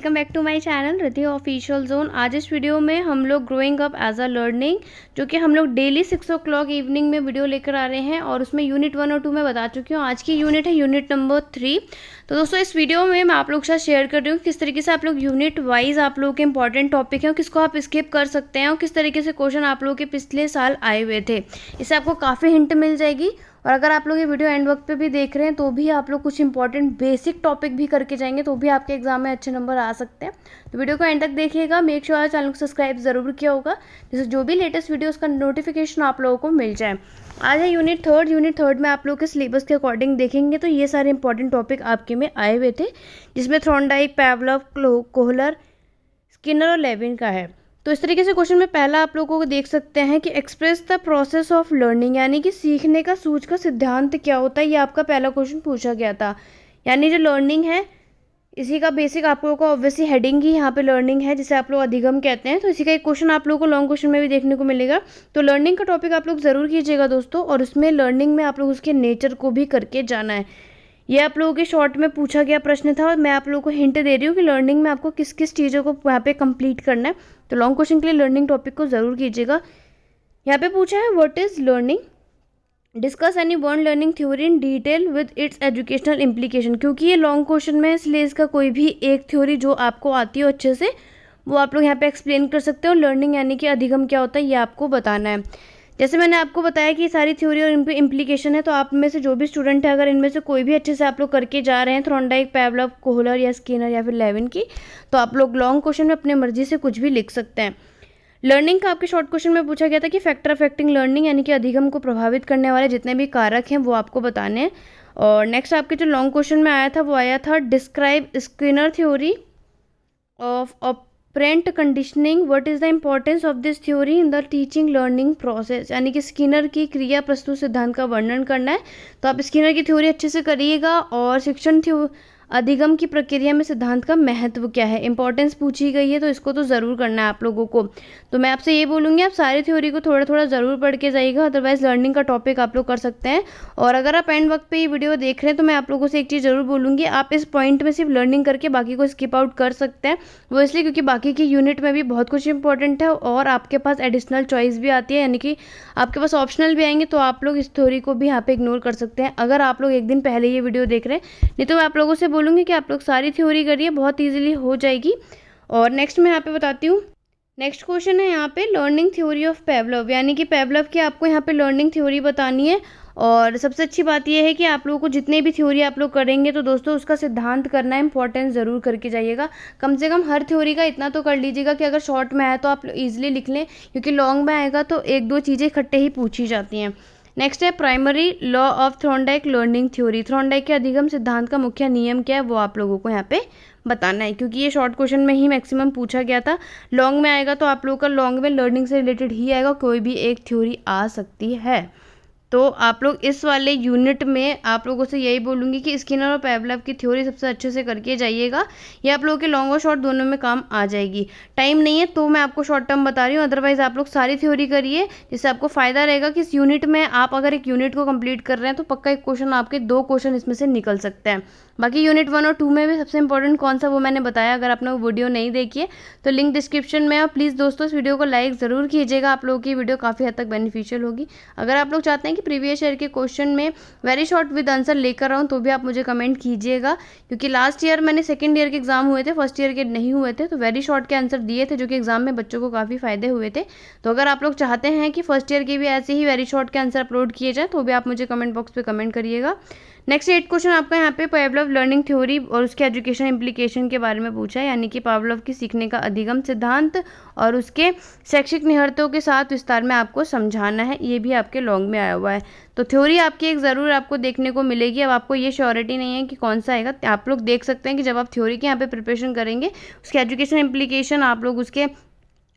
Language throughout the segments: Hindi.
Welcome back to my channel Riddhi official zone. आज इस वीडियो में हम लोग growing up as a learning, जो कि हम लोग डेली 6 o'clock इवनिंग में वीडियो लेकर आ रहे हैं और उसमें यूनिट 1 और 2 में बता चुकी हूँ। आज की यूनिट है यूनिट नंबर 3। तो दोस्तों इस वीडियो में मैं आप लोग के साथ शेयर कर रही हूँ किस तरीके से आप लोग यूनिट वाइज आप लोगों के इंपॉर्टेंट टॉपिक हैं और किसको आप स्किप कर सकते हैं और किस तरीके से क्वेश्चन आप लोगों के पिछले साल आए हुए थे। इससे आपको काफ़ी हिंट मिल जाएगी। और अगर आप लोग ये वीडियो एंड वक्त पे भी देख रहे हैं तो भी आप लोग कुछ इंपॉर्टेंट बेसिक टॉपिक भी करके जाएंगे तो भी आपके एग्जाम में अच्छे नंबर आ सकते हैं। तो वीडियो को एंड तक देखिएगा। मेक श्योर चैनल को सब्सक्राइब जरूर किया होगा जिससे जो भी लेटेस्ट वीडियोस का नोटिफिकेशन आप लोगों को मिल जाए। आज है यूनिट थर्ड में आप लोग के सिलेबस के अकॉर्डिंग देखेंगे तो ये सारे इंपॉर्टेंट टॉपिक आपके में आए हुए थे, जिसमें थॉर्नडाइक, पावलोव, कोहलर, स्किनर और लेविन का है। तो इस तरीके से क्वेश्चन में पहला आप लोगों को देख सकते हैं कि express the process of learning, यानी कि सीखने का सूझ का सिद्धांत क्या होता है। ये आपका पहला क्वेश्चन पूछा गया था। यानी जो लर्निंग है इसी का बेसिक आप लोगों को ऑब्वियसली हेडिंग ही यहाँ पे लर्निंग है, जिसे आप लोग अधिगम कहते हैं। तो इसी का एक क्वेश्चन आप लोगों को लॉन्ग क्वेश्चन में भी देखने को मिलेगा। तो लर्निंग का टॉपिक आप लोग जरूर कीजिएगा दोस्तों, और उसमें लर्निंग में आप लोग उसके नेचर को भी करके जाना है। ये आप लोगों के शॉर्ट में पूछा गया प्रश्न था और मैं आप लोगों को हिंट दे रही हूँ कि लर्निंग में आपको किस किस चीज़ों को यहाँ पे कंप्लीट करना है। तो लॉन्ग क्वेश्चन के लिए लर्निंग टॉपिक को ज़रूर कीजिएगा। यहाँ पे पूछा है what is learning, discuss any one learning theory in detail with its educational implication. क्योंकि ये लॉन्ग क्वेश्चन में है इसलिए इसका कोई भी एक थ्योरी जो आपको आती हो अच्छे से वो आप लोग यहाँ पे एक्सप्लेन कर सकते हो। लर्निंग यानी कि अधिगम क्या होता है ये आपको बताना है। जैसे मैंने आपको बताया कि सारी थ्योरी और इन पे इम्प्लीकेशन है, तो आप में से जो भी स्टूडेंट है अगर इनमें से कोई भी अच्छे से आप लोग करके जा रहे हैं थॉर्नडाइक, पावलोव, कोहलर या स्किनर या फिर लेविन की, तो आप लोग लॉन्ग क्वेश्चन में अपने मर्जी से कुछ भी लिख सकते हैं। लर्निंग का आपके शॉर्ट क्वेश्चन में पूछा गया था कि फैक्टर अफेक्टिंग लर्निंग, यानी कि अधिगम को प्रभावित करने वाले जितने भी कारक हैं वो आपको बताने हैं। और नेक्स्ट आपके जो लॉन्ग क्वेश्चन में आया था वो आया था describe Skinner theory of operant conditioning, what is the importance of this theory in the teaching learning process. यानी कि स्किनर की क्रिया प्रस्तुत सिद्धांत का वर्णन करना है। तो आप स्किनर की थ्योरी अच्छे से करिएगा। और शिक्षण अधिगम की प्रक्रिया में सिद्धांत का महत्व क्या है, इंपॉर्टेंस पूछी गई है तो इसको तो ज़रूर करना है आप लोगों को। तो मैं आपसे ये बोलूँगी आप सारी थ्योरी को थोड़ा थोड़ा ज़रूर पढ़ के जाइएगा, अदरवाइज लर्निंग का टॉपिक आप लोग कर सकते हैं। और अगर आप एंड वक्त पे ये वीडियो देख रहे हैं तो मैं आप लोगों से एक चीज़ ज़रूर बोलूँगी, आप इस पॉइंट में सिर्फ लर्निंग करके बाकी को स्किप आउट कर सकते हैं। वो इसलिए क्योंकि बाकी की यूनिट में भी बहुत कुछ इंपॉर्टेंट है और आपके पास एडिशनल चॉइस भी आती है, यानी कि आपके पास ऑप्शनल भी आएंगे, तो आप लोग इस थ्योरी को भी यहाँ पे इग्नोर कर सकते हैं अगर आप लोग एक दिन पहले ये वीडियो देख रहे हैं। नहीं तो मैं आप लोगों से बोलूँगी कि आप लोग सारी थ्योरी करिए, बहुत इजीली हो जाएगी। और नेक्स्ट मैं यहाँ पे बताती हूँ। नेक्स्ट क्वेश्चन है यहाँ पे लर्निंग थ्योरी ऑफ पावलोव, यानी कि पावलोव की आपको यहाँ पे लर्निंग थ्योरी बतानी है। और सबसे अच्छी बात यह है कि आप लोगों को जितने भी थ्योरी आप लोग करेंगे तो दोस्तों उसका सिद्धांत करना है, इंपॉर्टेंस ज़रूर करके जाइएगा। कम से कम हर थ्योरी का इतना तो कर लीजिएगा कि अगर शॉर्ट में आए तो आप ईजिली लिख लें, क्योंकि लॉन्ग में आएगा तो एक दो चीज़ें इकट्ठे ही पूछी जाती हैं। नेक्स्ट है primary law of Thorndike learning theory, Thorndike के अधिगम सिद्धांत का मुख्य नियम क्या है वो आप लोगों को यहाँ पे बताना है, क्योंकि ये शॉर्ट क्वेश्चन में ही मैक्सिमम पूछा गया था। लॉन्ग में आएगा तो आप लोगों का लॉन्ग में लर्निंग से रिलेटेड ही आएगा, कोई भी एक थ्योरी आ सकती है। तो आप लोग इस वाले यूनिट में आप लोगों से यही बोलूँगी कि स्किनर और पावलोव की थ्योरी सबसे अच्छे से करके जाइएगा। ये आप लोगों के लॉन्ग और शॉर्ट दोनों में काम आ जाएगी। टाइम नहीं है तो मैं आपको शॉर्ट टर्म बता रही हूँ, अदरवाइज आप लोग सारी थ्योरी करिए, जिससे आपको फायदा रहेगा कि इस यूनिट में आप अगर एक यूनिट को कंप्लीट कर रहे हैं तो पक्का एक क्वेश्चन आपके 2 क्वेश्चन इसमें से निकल सकते हैं। बाकी यूनिट 1 और 2 में भी सबसे इंपॉर्टेंट कौन सा वो मैंने बताया। अगर आपने वो वीडियो नहीं देखी है तो लिंक डिस्क्रिप्शन में है। प्लीज़ दोस्तों इस वीडियो को लाइक ज़रूर कीजिएगा, आप लोगों की वीडियो काफ़ी हद तक बेनिफिशियल होगी। अगर आप लोग चाहते हैं कि प्रीवियस ईयर के क्वेश्चन में वेरी शॉर्ट विद आंसर लेकर आऊँ तो भी आप मुझे कमेंट कीजिएगा, क्योंकि लास्ट ईयर मैंने सेकंड ईयर के एग्जाम हुए थे, फर्स्ट ईयर के नहीं हुए थे, तो वेरी शॉर्ट के आंसर दिए थे जो कि एग्जाम में बच्चों को काफ़ी फायदे हुए थे। तो अगर आप लोग चाहते हैं कि फर्स्ट ईयर के भी ऐसे ही वेरी शॉर्ट के आंसर अपलोड किए जाए तो भी आप मुझे कमेंट बॉक्स पे कमेंट करिएगा। नेक्स्ट 8 क्वेश्चन आपका यहाँ पे पावलोव लर्निंग थ्योरी और उसके एजुकेशन इम्प्लीकेशन के बारे में पूछा है, यानी कि पावलोव की सीखने का अधिगम सिद्धांत और उसके शैक्षिक निहितार्थों के साथ विस्तार में आपको समझाना है। ये भी आपके लॉन्ग में आया हुआ है। तो थ्योरी आपकी एक ज़रूर आपको देखने को मिलेगी। अब आपको ये श्योरिटी नहीं है कि कौन सा आएगा, आप लोग देख सकते हैं कि जब आप थ्योरी के यहाँ पे प्रिपरेशन करेंगे उसके एजुकेशन इम्प्लीकेशन आप लोग उसके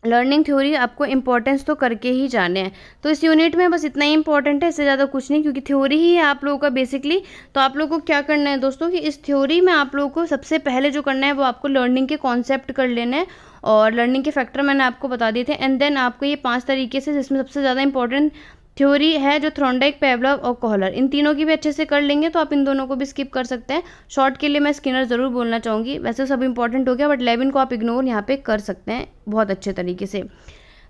लर्निंग थ्योरी आपको इंपॉर्टेंस तो करके ही जाने हैं। तो इस यूनिट में बस इतना ही इंपॉर्टेंट है, इससे ज़्यादा कुछ नहीं, क्योंकि थ्योरी ही है आप लोगों का बेसिकली। तो आप लोगों को क्या करना है दोस्तों कि इस थ्योरी में आप लोगों को सबसे पहले जो करना है वो आपको लर्निंग के कॉन्सेप्ट कर लेना है और लर्निंग के फैक्टर मैंने आपको बता दिए थे। एंड देन आपको ये 5 तरीके से, जिसमें सबसे ज़्यादा इंपॉर्टेंट थ्योरी है जो थ्रोन्डाइक, पेवलव और कोहलर, इन तीनों की भी अच्छे से कर लेंगे तो आप इन दोनों को भी स्किप कर सकते हैं। शॉर्ट के लिए मैं स्किनर ज़रूर बोलना चाहूँगी, वैसे सब इंपॉर्टेंट हो गया, बट लेविन को आप इग्नोर यहाँ पे कर सकते हैं बहुत अच्छे तरीके से।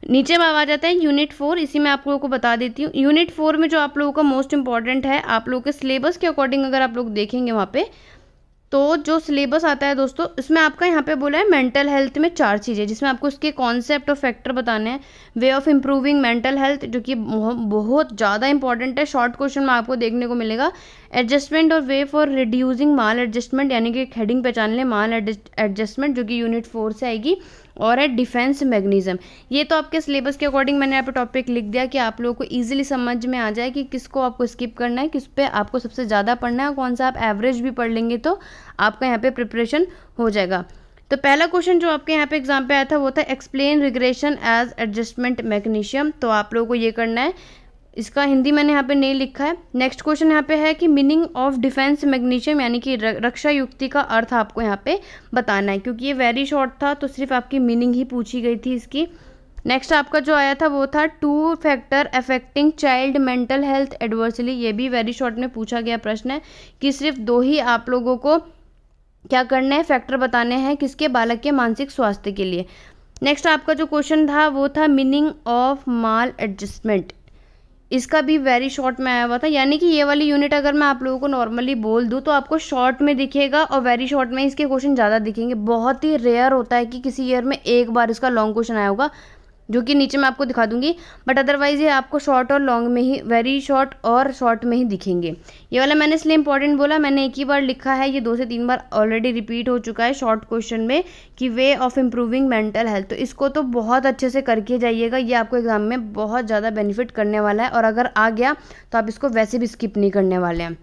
नीचे में आ जाता है यूनिट 4, इसी में आप लोगों को बता देती हूँ। यूनिट 4 में जो आप लोगों का मोस्ट इंपॉर्टेंट है, आप लोगों के सिलेबस के अकॉर्डिंग अगर आप लोग देखेंगे वहाँ पे, तो जो सिलेबस आता है दोस्तों, इसमें आपका यहाँ पे बोला है मेंटल हेल्थ में 4 चीज़ें, जिसमें आपको उसके कॉन्सेप्ट और फैक्टर बताने हैं। Way of improving mental health, जो कि बहुत ज़्यादा इंपॉर्टेंट है, शॉर्ट क्वेश्चन में आपको देखने को मिलेगा। एडजस्टमेंट और way for reducing mall adjustment, यानी कि एक हेडिंग पहचान लें, माल एडजस्टमेंट, जो कि यूनिट 4 से आएगी। और है डिफेंस मैग्नीज्म। ये तो आपके सिलेबस के अकॉर्डिंग मैंने यहाँ पे टॉपिक लिख दिया कि आप लोगों को इजीली समझ में आ जाए कि किसको आपको स्किप करना है, किस पे आपको सबसे ज़्यादा पढ़ना है, कौन सा आप एवरेज भी पढ़ लेंगे तो आपका यहाँ पे प्रिपरेशन हो जाएगा। तो पहला क्वेश्चन जो आपके यहाँ पे एग्जाम पे आया था वो था explain regression as adjustment magnesium, तो आप लोगों को ये करना है। इसका हिंदी मैंने यहाँ पे नहीं लिखा है। नेक्स्ट क्वेश्चन यहाँ पे है कि मीनिंग ऑफ डिफेंस मैग्नीशियम, यानी कि रक्षा युक्ति का अर्थ आपको यहाँ पे बताना है, क्योंकि ये वेरी शॉर्ट था तो सिर्फ आपकी मीनिंग ही पूछी गई थी इसकी। नेक्स्ट आपका जो आया था वो था 2 factor affecting child mental health adversely, ये भी वेरी शॉर्ट में पूछा गया प्रश्न है कि सिर्फ 2 ही आप लोगों को क्या करना है, फैक्टर बताने हैं किसके, बालक के मानसिक स्वास्थ्य के लिए। नेक्स्ट आपका जो क्वेश्चन था वो था मीनिंग ऑफ माल एडजस्टमेंट, इसका भी वेरी शॉर्ट में आया हुआ था, यानी कि ये वाली यूनिट अगर मैं आप लोगों को नॉर्मली बोल दूं तो आपको शॉर्ट में दिखेगा और वेरी शॉर्ट में इसके क्वेश्चन ज़्यादा दिखेंगे। बहुत ही रेयर होता है कि किसी ईयर में एक बार इसका लॉन्ग क्वेश्चन आया होगा, जो कि नीचे मैं आपको दिखा दूंगी, बट अदरवाइज ये आपको शॉर्ट और लॉन्ग में ही, वेरी शॉर्ट और शॉर्ट में ही दिखेंगे। ये वाला मैंने इसलिए इंपॉर्टेंट बोला, मैंने एक ही बार लिखा है, ये 2 से 3 बार ऑलरेडी रिपीट हो चुका है शॉर्ट क्वेश्चन में कि way of improving mental health, तो इसको तो बहुत अच्छे से करके जाइएगा, ये आपको एग्जाम में बहुत ज़्यादा बेनिफिट करने वाला है, और अगर आ गया तो आप इसको वैसे भी स्किप नहीं करने वाले हैं।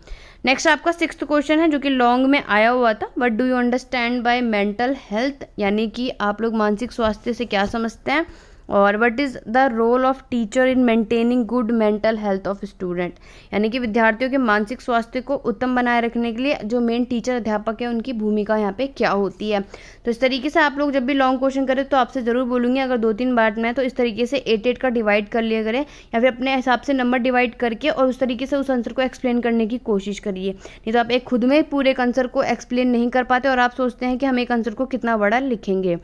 नेक्स्ट आपका 6th क्वेश्चन है जो कि लॉन्ग में आया हुआ था, what do you understand by mental health, यानी कि आप लोग मानसिक स्वास्थ्य से क्या समझते हैं, और what is the role of teacher in maintaining good mental health of student, यानी कि विद्यार्थियों के मानसिक स्वास्थ्य को उत्तम बनाए रखने के लिए जो मेन टीचर अध्यापक है उनकी भूमिका यहाँ पे क्या होती है। तो इस तरीके से आप लोग जब भी लॉन्ग क्वेश्चन करें तो आपसे ज़रूर बोलूँगी, अगर 2-3 बार में तो इस तरीके से 8-8 का डिवाइड कर लिया करें, या फिर अपने हिसाब से नंबर डिवाइड करके और उस तरीके से उस आंसर को एक्सप्लेन करने की कोशिश करिए। नहीं तो आप एक खुद में पूरे एक आंसर को एक्सप्लेन नहीं कर पाते और आप सोचते हैं कि हम एक आंसर को कितना बड़ा लिखेंगे।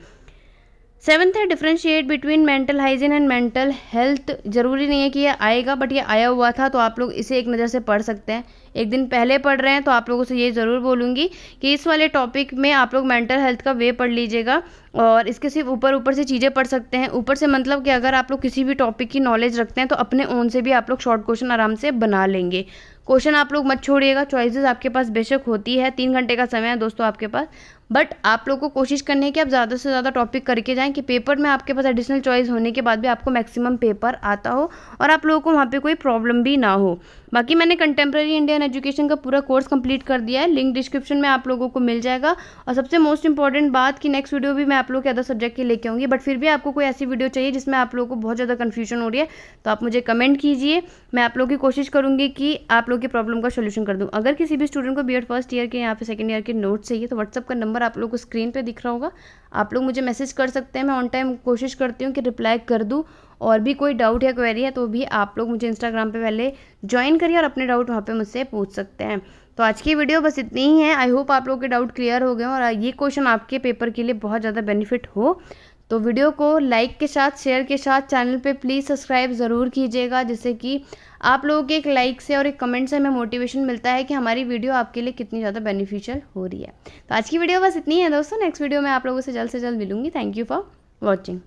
7th है differentiate between mental hygiene and mental health, जरूरी नहीं है कि ये आएगा, बट ये आया हुआ था तो आप लोग इसे एक नज़र से पढ़ सकते हैं। एक दिन पहले पढ़ रहे हैं तो आप लोगों से ये ज़रूर बोलूँगी कि इस वाले टॉपिक में आप लोग मेंटल हेल्थ का वे पढ़ लीजिएगा, और इसके सिर्फ ऊपर ऊपर से चीज़ें पढ़ सकते हैं। ऊपर से मतलब कि अगर आप लोग किसी भी टॉपिक की नॉलेज रखते हैं तो अपने ओन से भी आप लोग शॉर्ट क्वेश्चन आराम से बना लेंगे। क्वेश्चन आप लोग मत छोड़िएगा, चॉइसेस आपके पास बेशक होती है, 3 घंटे का समय है दोस्तों आपके पास, बट आप लोग को कोशिश करनी है कि आप ज़्यादा से ज़्यादा टॉपिक करके जाएं कि पेपर में आपके पास एडिशनल चॉइस होने के बाद भी आपको मैक्सिमम पेपर आता हो और आप लोगों को वहाँ पे कोई प्रॉब्लम भी ना हो। बाकी मैंने कंटेम्प्रेरी इंडियन एजुकेशन का पूरा कोर्स कंप्लीट कर दिया है, लिंक डिस्क्रिप्शन में आप लोगों को मिल जाएगा। और सबसे मोस्ट इंपॉर्टेंट बात कि नेक्स्ट वीडियो भी मैं आप लोग के अदर सब्जेक्ट के लेके आऊँगी, बट फिर भी आपको कोई ऐसी वीडियो चाहिए जिसमें आप लोगों को बहुत ज़्यादा कन्फ्यूजन हो रही है तो आप मुझे कमेंट कीजिए, मैं आप लोगों की कोशिश करूँगी कि आप लोग की प्रॉब्लम का सोल्यूशन कर दूँ। अगर किसी भी स्टूडेंट को बीएड फर्स्ट ईयर के यहाँ पे सेकंड ईयर के नोट्स चाहिए तो व्हाट्सअप का नंबर आप लोग को स्क्रीन पे दिख रहा होगा, आप लोग मुझे मैसेज कर सकते हैं, मैं ऑन टाइम कोशिश करती हूँ कि रिप्लाई कर दूँ। और भी कोई डाउट या क्वेरी है तो भी आप लोग मुझे इंस्टाग्राम पे पहले ज्वाइन करिए और अपने डाउट वहाँ पे मुझसे पूछ सकते हैं। तो आज की वीडियो बस इतनी ही है, आई होप आप लोग के डाउट क्लियर हो गए और ये क्वेश्चन आपके पेपर के लिए बहुत ज़्यादा बेनिफिट हो। तो वीडियो को लाइक के साथ, शेयर के साथ, चैनल पे प्लीज़ सब्सक्राइब ज़रूर कीजिएगा, जिससे कि आप लोगों के एक लाइक से और एक कमेंट से हमें मोटिवेशन मिलता है कि हमारी वीडियो आपके लिए कितनी ज़्यादा बेनिफिशियल हो रही है। तो आज की वीडियो बस इतनी है दोस्तों, नेक्स्ट वीडियो में आप लोगों से जल्द मिलूंगी। Thank you for watching.